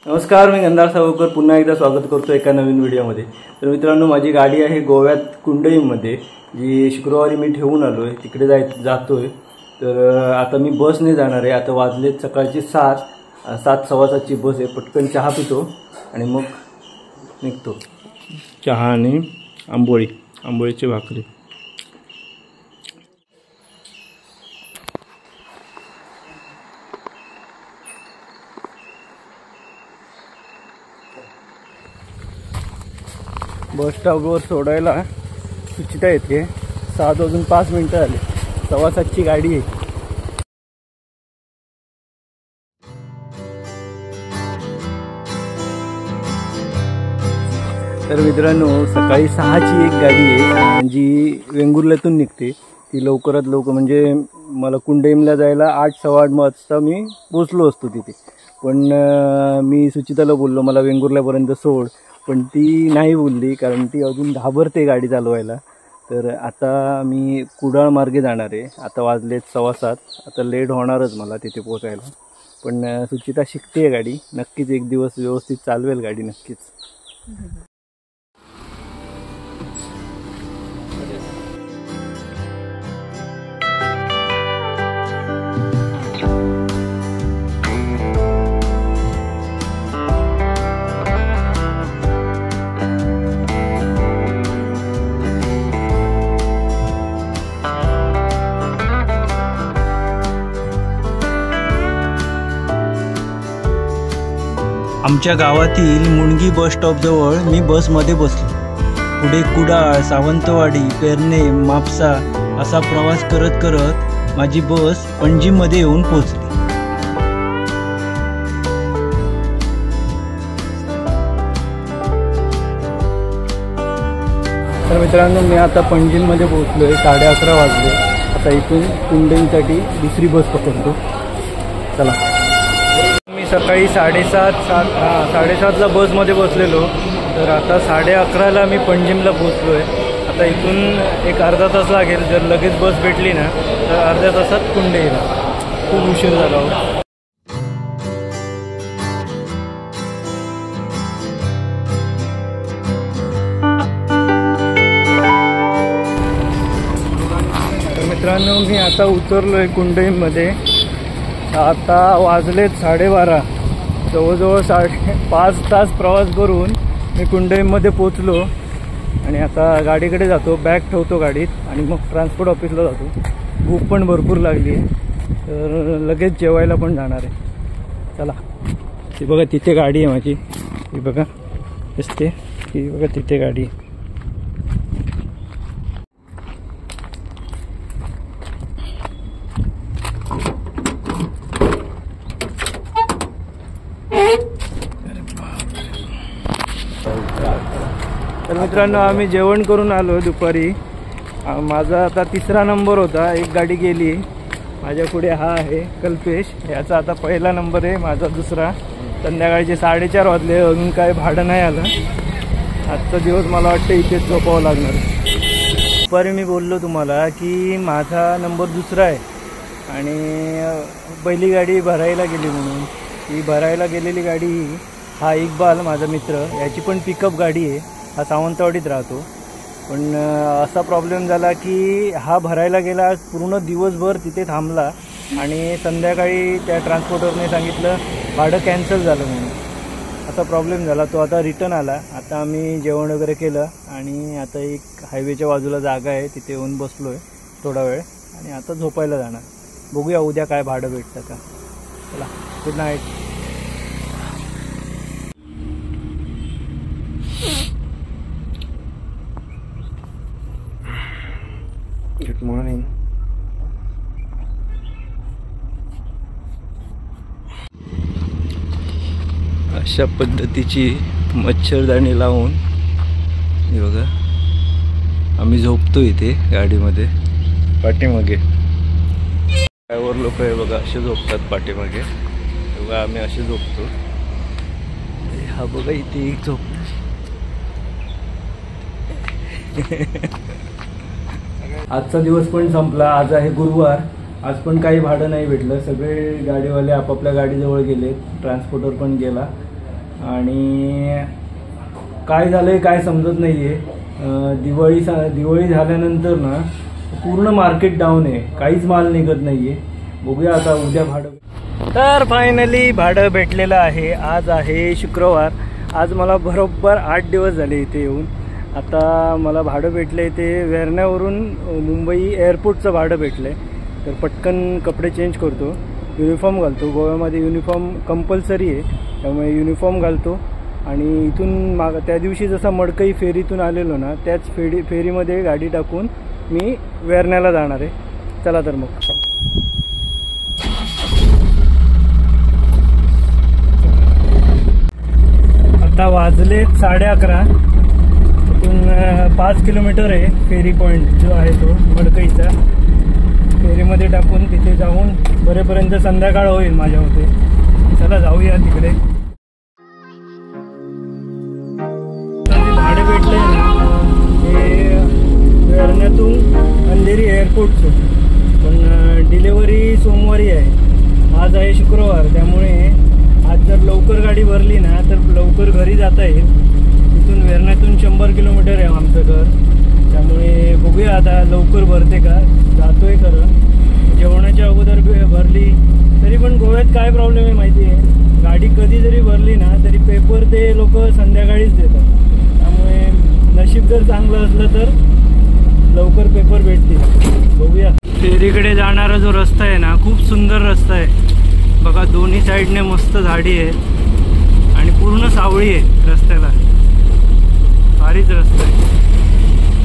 नमस्कार, मी गंधार सावकर पुन्हा एकदा स्वागत करतो एका नवीन व्हिडिओमध्ये। तर मित्रांनो, माझी गाडी आहे गोव्यात कुंडईमध्ये, जी शुक्रवारी मी ठेवून आलो आहे, तिकडे जातोय। तर आता मी बसने जाणार आहे। आता वाजलेत सकाळचे 7:15ची बस आहे। पटकन चहा पितो आणि मग निघतो। चहा आणि आंबोळीची भाकरी। बस स्टॉपवर सोडायला सुचिता येते। 7:05 झाले, 7:15ची गाडी आहे। तर मित्रांनो, सकाळी 6ची एक गाडी आहे जी वेंगुर्ल्यातून निघते। ती लवकरात लवकर म्हणजे मला कुंडईमला जायला 8:15 वाजता मी पोचलो असतो तिथे। पण मी सुचिताला बोललो मला वेंगुर्ल्यापर्यंत सोड, पण ती नाही बोलली, कारण ती अजून घाबरते गाडी चालवायला। तर आता मी कुडाळ मार्गे जाणार आहे। आता वाजलेत 7:15, आता लेट होणारच मला तिथे पोचायला। पण सुचिता शिकते गाडी, नक्कीच एक दिवस व्यवस्थित चालवेल गाडी नक्कीच। आमच्या गावातील मुणगी बस स्टॉपजवळ मी बसमध्ये बसलो। पुढे कुडाळ, सावंतवाडी, पेरणे, मापसा असा प्रवास करत करत माझी बस पणजीमध्ये येऊन पोहोचली। तर मित्रांनो, मी आता पणजीमध्ये पोहोचलो आहे। 11:30 वाजले। आता इथून कुंडईसाठी दुसरी बस पकडतो। चला। मी सकाळी 7:30ला बसमध्ये बसलेलो, तर आता 11:30ला मी पणजीमला पोहोचलो आहे। आता इथून एक अर्धा तास लागेल। जर लगेच बस भेटली ना तर अर्ध्या तासात कुंडईला। खूप उशीर झाला हो। तर मित्रांनो, मी आता उतरलो आहे कुंडईमध्ये। आता वाजलेत 12:30, जवळजवळ 5 तास प्रवास करून मी कुंडईमध्ये पोचलो। आणि आता गाडीकडे जातो, बॅग ठेवतो गाडीत आणि मग ट्रान्सपोर्ट ऑफिसला जातो। भूक पण भरपूर लागली आहे, तर लगेच जेवायला पण जाणार आहे। चला। ती बघा तिथे गाडी आहे माझी, ही बघा दिसते, ही बघा तिथे गाडी आहे। तर मित्रांनो, आम्ही जेवण करून आलो दुपारी। माझा आता 3रा नंबर होता, एक गाडी गेली। माझ्या पुढे हा आहे कल्पेश, याचा आता 1ला नंबर आहे, माझा 2रा। संध्याकाळचे 4:30 वाजले, अजून काय भाडं नाही आलं। आजचा दिवस मला वाटतं इथेच झोपावं लागणार। दुपारी मी बोललो तुम्हाला की माझा नंबर 2रा आहे आणि पहिली गाडी भरायला गेली म्हणून। ही भरायला गेलेली गाडी हा इक्बाल माझा मित्र, याची पण पिकअप गाडी आहे। हा सावंतवाडीत राहतो, पण असा प्रॉब्लेम झाला की हा भरायला गेला, पूर्ण दिवसभर तिथे थांबला आणि संध्याकाळी त्या ट्रान्सपोर्टरने सांगितलं भाडं कॅन्सल झालं म्हणून। असा प्रॉब्लेम झाला, तो आता रिटर्न आला। आता आम्ही जेवण वगैरे केलं आणि आता एक हायवेच्या बाजूला जागा आहे, तिथे येऊन बसलो आहे थोडा वेळ आणि आता झोपायला जाणार। बघूया उद्या काय भाडं भेटतं का। चला, गुड नाईट। Good morning. अशा पद्धतीची मच्छरदाणी लावून हे बघा आम्ही झोपतो इथे गाडीमध्ये पाठीमागे। ड्रायव्हर लोक आहे बघा, असे झोपतात पाठीमागे। बघा आम्ही असे झोपतो। हा बघा इथे एक झोप। आजचा दिवस पण संपला। आज आहे गुरुवार। आज पण काही भाडं नाही भेटलं, सगळे गाडीवाले आपापल्या गाडीजवळ गेले, ट्रान्सपोर्टर पण गेला आणि काय झालंय काय समजत नाहीये. दिवाळी झाल्यानंतर ना पूर्ण मार्केट डाऊन आहे, काहीच माल निघत नाहीये. बघूया आता उद्या भाडं. तर फायनली भाडं भेटलेलं आहे. आज आहे शुक्रवार. आज मला बरोबर 8 दिवस झाले इथे येऊन. आता मला भाडं भेटलं आहे ते वेर्ण्यावरून मुंबई एअरपोर्टचं भाडं भेटलं आहे. तर पटकन कपडे चेंज करतो, युनिफॉर्म घालतो. गोव्यामध्ये युनिफॉर्म कंपल्सरी आहे, त्यामुळे युनिफॉर्म घालतो आणि इथून त्या दिवशी जसा मडकई फेरीतून आलेलो ना त्याच फेरीमध्ये गाडी टाकून मी वेर्ण्याला जाणार आहे. चला तर मग. आता वाजले 11:30. तिथून 5 किलोमीटर आहे फेरी पॉईंट जो आहे तो मडकईचा. फेरीमध्ये टाकून तिथे जाऊन बरेपर्यंत संध्याकाळ होईल माझ्या मते. चला जाऊया तिकडे. जे भाडे भेटले ना हे वेर्ण्यातून अंधेरी एअरपोर्टचं, पण डिलेवरी सोमवारी आहे. आज आहे शुक्रवार, त्यामुळे आज जर लवकर गाडी भरली ना तर लवकर घरी जाता येईल. तिथून वेर्ण्यातून 100 किलोमीटर आहे आमचं घर, त्यामुळे बघूया आता लवकर भरते का. जातोय खरं, जेवणाच्या अगोदर भरली तरी पण गोव्यात काय प्रॉब्लेम आहे माहिती आहे, गाडी कधी जरी भरली ना तरी पेपर ते लोक संध्याकाळीच देतात. त्यामुळे नशीब जर चांगलं असलं तर लवकर पेपर भेटतील. बघूया. फेरीकडे जाणारा जो रस्ता आहे ना खूप सुंदर रस्ता आहे बघा. दोन्ही साईडने मस्त झाडी आहे आणि पूर्ण सावळी आहे रस्त्याला. भारीच रस्ता आहे.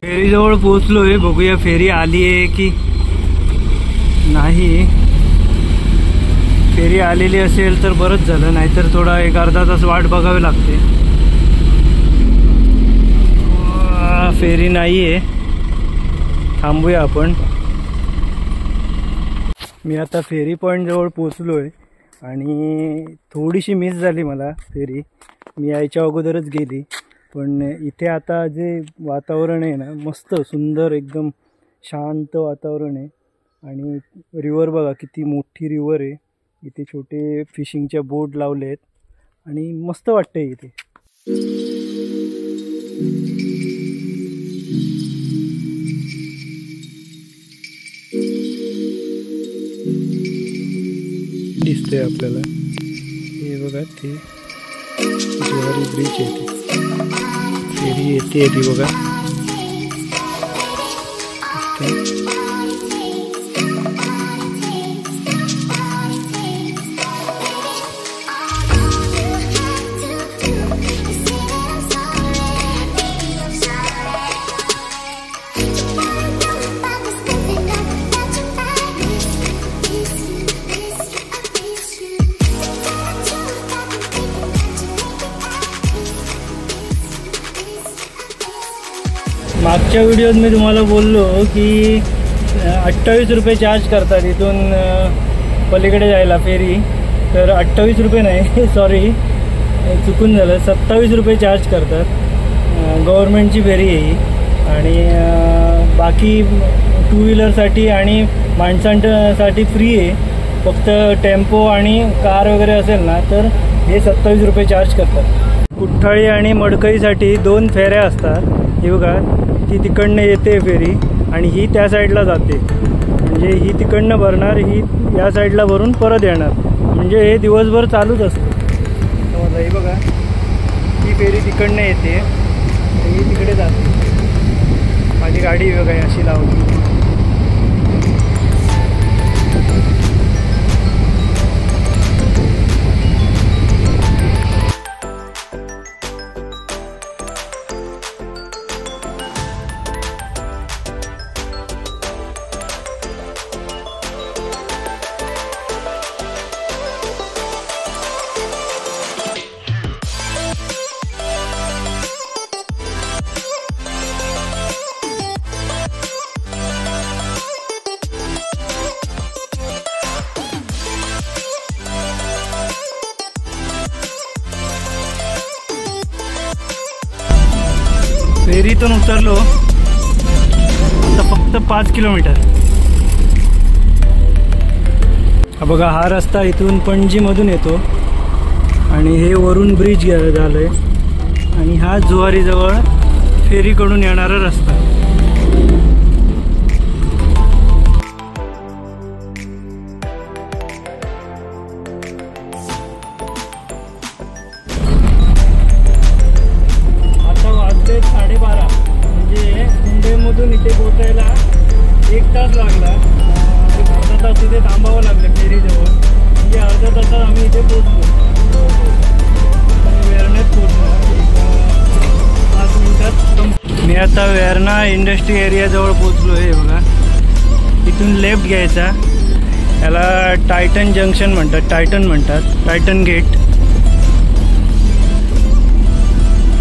फेरीजवळ पोहोचलोय. बघूया फेरी आली आहे की नाही. फेरी आलेली असेल तर बरंच झालं, नाहीतर थोडा 1-अर्धा तास वाट बघावी लागते. फेरी नाही आहे, थांबूया आपण. मी आता फेरी पॉईंट जवळ पोचलोय आणि थोडीशी मिस झाली मला फेरी. मी यायच्या अगोदरच गेली. पण इथे आता जे वातावरण आहे ना मस्त सुंदर, एकदम शांत वातावरण आहे. आणि रिव्हर बघा किती मोठी रिव्हर आहे. इथे छोटे फिशिंगच्या बोट लावले आहेत आणि मस्त वाटतंय इथे. दिसतंय आपल्याला हे बघा, ते ज्वारी ब्रिज आहे. फेरी येते ती बघा. मागच्या व्हिडिओत मी तुम्हाला बोललो की 28 रुपये चार्ज करतात इथून पलीकडे जायला फेरी. तर 28 रुपये नाही, सॉरी चुकून झालं, 27 रुपये चार्ज करतात. गव्हर्मेंटची फेरी आहे ही. आणि बाकी 2 व्हीलरसाठी आणि माणसांसाठी फ्री आहे. फक्त टेम्पो आणि कार वगैरे असेल ना तर हे 27 रुपये चार्ज करतात. कुठ्ठाळी आणि मडकईसाठी 2 फेऱ्या असतात. हे बघा, ती तिकडनं येते फेरी आणि ही त्या साईडला जाते. म्हणजे ही तिकडनं भरणार, ही या साईडला भरून परत येणार. म्हणजे हे दिवसभर चालूच असतं. हे बघा, ही फेरी तिकडनं येते, ही तिकडे जाते. माझी गाडी बघा अशी लावली. फेरीतून उतरलो आता फक्त 5 किलोमीटर. हा बघा, हा रस्ता इथून पणजीमधून येतो आणि हे वरून ब्रिज झालंय आणि हा जुवारीजवळ फेरीकडून येणारा रस्ता. आता वाजले 12:30 म्हणजे मुंबईमधून इथे पोहोचायला 1 तास लागला. अर्धा तास इथे थांबावं लागलं फेरीजवळ, म्हणजे अर्ध्या तासात आम्ही इथे पोहोचलो. वेरण्यात पोहोचलो 5 मिनिटात. मी आता वेरणा इंडस्ट्री एरियाजवळ पोहोचलो आहे बघा. इथून लेफ्ट घ्यायचा, याला टायटन जंक्शन म्हणतात, टायटन गेट.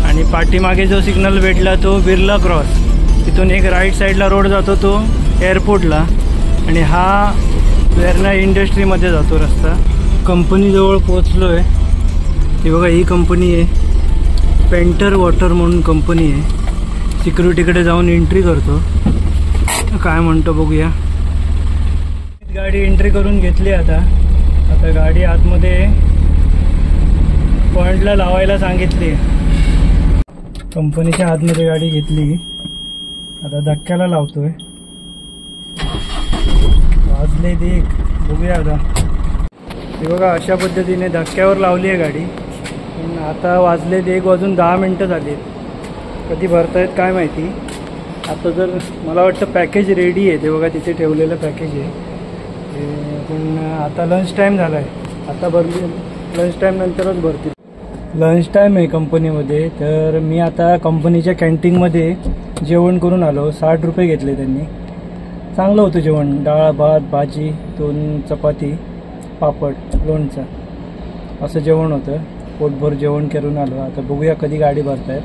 आणि पाठीमागे जो सिग्नल भेटला तो बिर्ला क्रॉस. तिथून एक राईट साईडला रोड जातो तो एअरपोर्टला, आणि हा वेरणा इंडस्ट्रीमध्ये जातो रस्ता. कंपनीजवळ पोचलो आहे. ही बघा, ही कंपनी आहे पेंटर वॉटर म्हणून कंपनी आहे. सिक्युरिटीकडे जाऊन एंट्री करतो, काय म्हणतो बघूया. गाडी एंट्री करून घेतली. आता गाडी आतमध्ये पॉइंटला लावायला सांगितली. कंपनीच्या आतमध्ये गाडी घेतली. आता धक्क्याला लावतोय. वाजले देख, बघूया आता. हे बघा, अशा पद्धतीने धक्क्यावर लावली आहे गाडी. पण आता वाजले 1:10 मिनटं झाली. कधी भरतायत काय माहिती. आता जर मला वाटतं पॅकेज रेडी आहे, ते बघा तिथे ठेवलेलं पॅकेज आहे. पण आता लंच टाईम झाला आहे. आता भरली, लंच टाईम नंतरच भरतील. लंच टाईम आहे कंपनीमध्ये. तर मी आता कंपनीच्या कॅन्टीनमध्ये जेवण करून आलो. 60 रुपये घेतले त्यांनी. चांगलं होतं जेवण. डाळ, भात, भाजी, 2 चपाती, पापड, लोणचं असं जेवण होतं. पोटभर जेवण करून आलो. आता बघूया कधी गाडी भरतायत.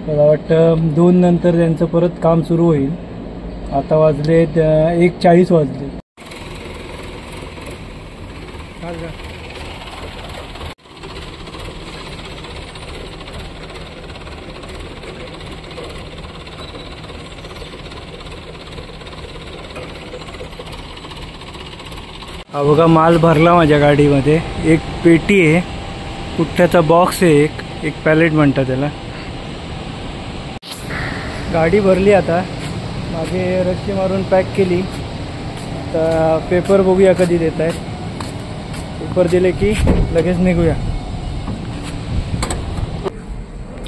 मला वाटतं 2 नंतर त्यांचं परत काम सुरू होईल. आता वाजले 1:40 वाजले. हा बघा, माल भरला माझ्या गाडीमध्ये. एक पेटी आहे, पुठ्ठ्याचा बॉक्स आहे, एक पॅलेट म्हणतात त्याला. गाडी भरली. आता मागे रस्सी मारून पॅक केली. आता पेपर बघूया कधी देत आहेत. पेपर दिले की लगेच निघूया.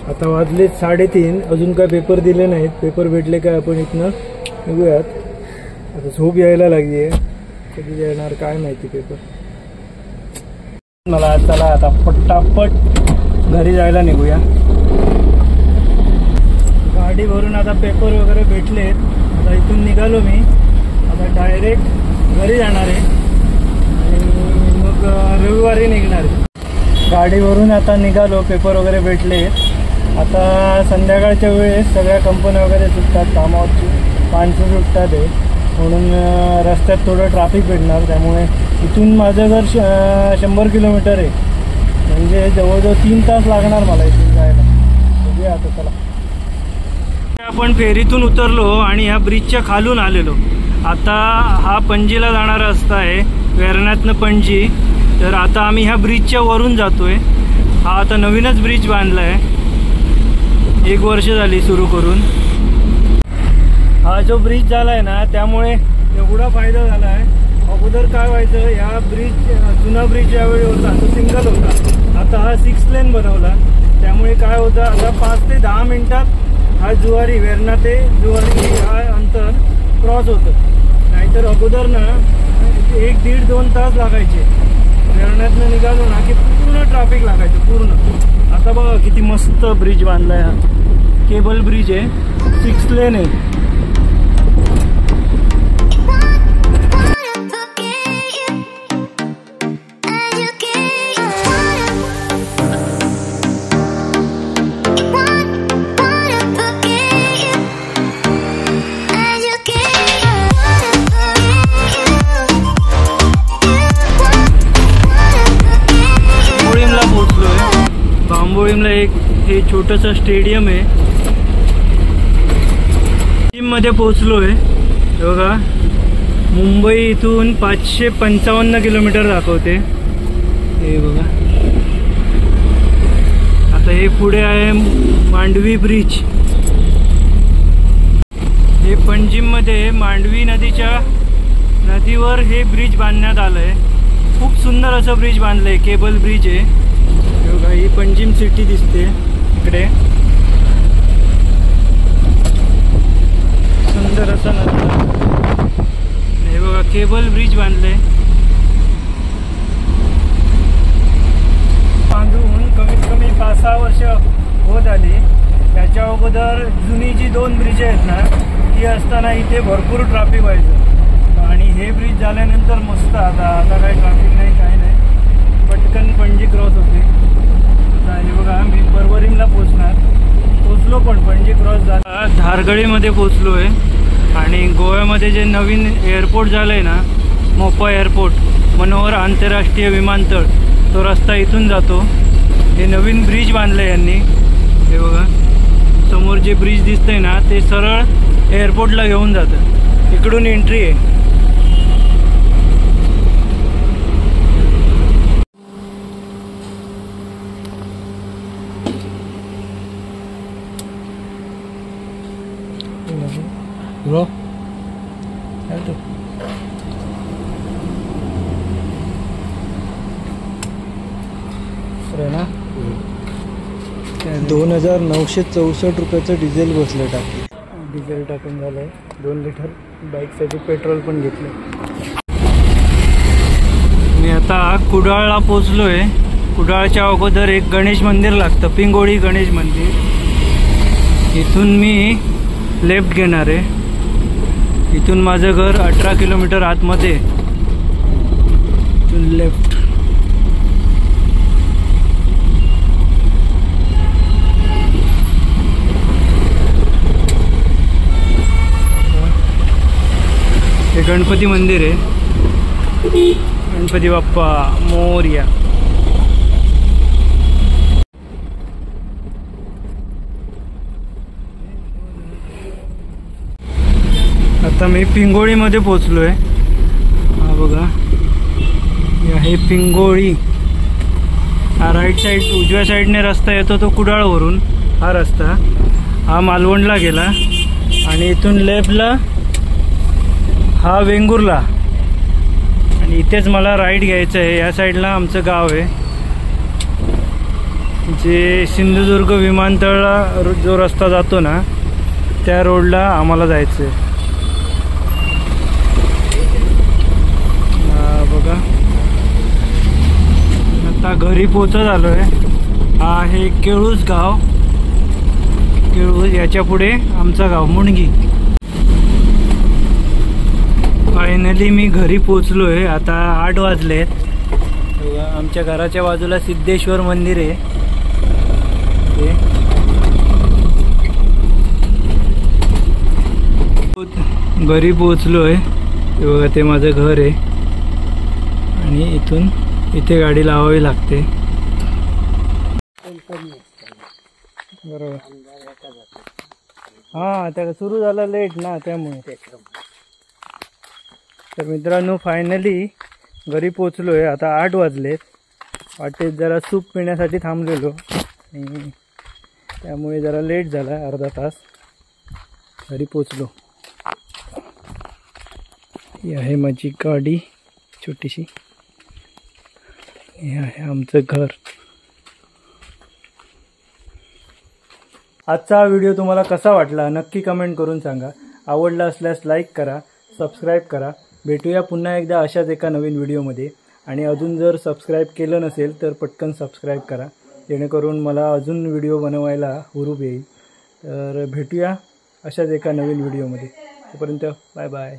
आता वाजले 3:30. अजून काय पेपर दिले नाहीत. पेपर भेटले काय आपण इथनं निघूयात. आता झोप यायला लागली आहे. कधी येणार काय माहिती पेपर. मला चला आता पटापट घरी जायला निघूया. गाडी भरून आता पेपर वगैरे भेटलेत. आता इथून निघालो मी. आता डायरेक्ट घरी जाणार आहे आणि मग रविवारी निघणार आहे. गाडीवरून आता निघालो. पेपर वगैरे भेटले. आता संध्याकाळच्या वेळेस सगळ्या कंपन्या वगैरे सुटतात, कामावरची माणसं सुटतात आहे, म्हणून रस्त्यात थोडं ट्रॅफिक भेटणार. त्यामुळे इथून माझं घर 100 किलोमीटर आहे, म्हणजे जवळजवळ 3 तास लागणार मला इथून जायला. बघूया आता. चला, आपण फेरीतून उतरलो आणि ह्या ब्रिजच्या खालून आलेलो. आता हा पणजीला जाणारा रस्ता आहे, वेरण्यातनं पणजी. तर आता आम्ही ह्या ब्रिजच्या वरून जातोय. हा आता नवीनच ब्रिज बांधला आहे, 1 वर्ष झाली सुरू करून. हा जो ब्रिज झाला आहे ना, त्यामुळे एवढा फायदा झाला आहे. अगोदर काय व्हायचं, या ब्रिज, जुना ब्रिज ज्यावेळी होता तो सिंगल होता. आता हा 6 लेन बनवला. त्यामुळे काय होतं, आता 5 ते 10 मिनिटात हा जुवारी, वेरणा ते जुवारी हा अंतर क्रॉस होतं. नाहीतर अगोदर ना 1-1.5-2 तास लागायचे. वेरण्यातनं निघालो ना की पूर्ण ट्रॅफिक लागायचं पूर्ण. आता बघा किती मस्त ब्रिज बांधलाय. हा केबल ब्रिज आहे, 6 लेन आहे. एक हे छोटंसं स्टेडियम आहे. मध्ये पोहोचलोय. बघा, मुंबई इथून 555 किलोमीटर दाखवते. हे बघा, हे पुढे आहे मांडवी ब्रिज. हे पणजीमध्ये मांडवी नदीवर हे ब्रिज बांधण्यात आलंय. खूप सुंदर असं ब्रिज बांधलंय. केबल ब्रिज आहे. बघा ही पणजीम सिटी दिसते इकडे. सुंदर असं नदी. हे बघा केबल ब्रिज बांधलंय. बांधून कमीत कमी 5-6 वर्ष होत आली. त्याच्या अगोदर जुनी जी 2 ब्रिज आहेत ना ती असताना इथे भरपूर ट्रॅफिक व्हायचं. आणि हे ब्रिज झाल्यानंतर मस्त आता काही ट्रॅफिक नाही, काही नाही. पटकन पणजी क्रॉस होते. आता हे बघा मी परवरीमला पोचलो पण पणजी क्रॉस झाला. धारगळीमध्ये पोचलो आहे. आणि गोव्यामध्ये जे नवीन एअरपोर्ट झालं आहे ना, मोपा एअरपोर्ट, मनोहर आंतरराष्ट्रीय विमानतळ, तो रस्ता इथून जातो. हे नवीन ब्रिज बांधलं आहे यांनी. हे बघा समोर जे ब्रिज दिसतंय ना ते सरळ एअरपोर्टला घेऊन जातं. इकडून एंट्री आहे. ब्रो ना 2964 रुपयाचं डिझेल बसलं टाकी. डिझेल टाकून झालंय. 2 लिटर बाईकसाठी पेट्रोल पण घेतलं. मी आता कुडाळला पोचलोय. कुडाळच्या अगोदर एक गणेश मंदिर लागतं, पिंगोळी गणेश मंदिर. इथून मी लेफ्ट घेणार आहे. इथून माझं घर 18 किलोमीटर आतमध्ये. इथून लेफ्ट. हे गणपती मंदिर आहे. गणपती बाप्पा मोरया. आता मी पिंगोळीमध्ये पोचलोय. हा बघा हे पिंगोळी. हा राईट साईड उजव्या साईडने रस्ता येतो तो कुडाळवरून. हा रस्ता हा मालवणला गेला. आणि इथून लेफ्टला हा वेंगुर्ला. आणि इथेच मला राईट घ्यायचं आहे. या साईडला आमचं गाव आहे. जे सिंधुदुर्ग विमानतळला जो रस्ता जातो ना त्या रोडला आम्हाला जायचं आहे. बघा आता घरी पोचत आलो आहे. हा आहे केळूस गाव. केळूस याच्या पुढे आमचं गाव मुणगी. फायनली मी घरी पोचलो आहे. आता 8 वाजलेत. आमच्या घराच्या बाजूला सिद्धेश्वर मंदिर आहे. घरी पोचलो आहे. ते बघा ते माझं घर आहे. आणि इथून इथे गाडी लावावी लागते. बरोबर. हां त्या सुरू झाला लेट ना त्यामुळे. तर मित्रांनो फायनली घरी पोचलो आहे. आता 8 वाजलेत. वाटेत जरा सूप पिण्यासाठी थांबलेलो आणि त्यामुळे जरा लेट झाला. अर्धा तास. घरी पोचलो. ही आहे माझी गाडी छोटीशी. हे आहे आमचं घर. आजचा हा व्हिडिओ तुम्हाला कसा वाटला नक्की कमेंट करून सांगा. आवडला असल्यास लाईक करा, सबस्क्राईब करा. भेटूया पुन्हा एकदा अशाच एका नवीन व्हिडिओमध्ये. आणि अजून जर सबस्क्राईब केलं नसेल तर पटकन सबस्क्राईब करा, जेणेकरून मला अजून व्हिडिओ बनवायला हुरूप येईल. तर भेटूया अशाच एका नवीन व्हिडिओमध्ये. तोपर्यंत बाय बाय.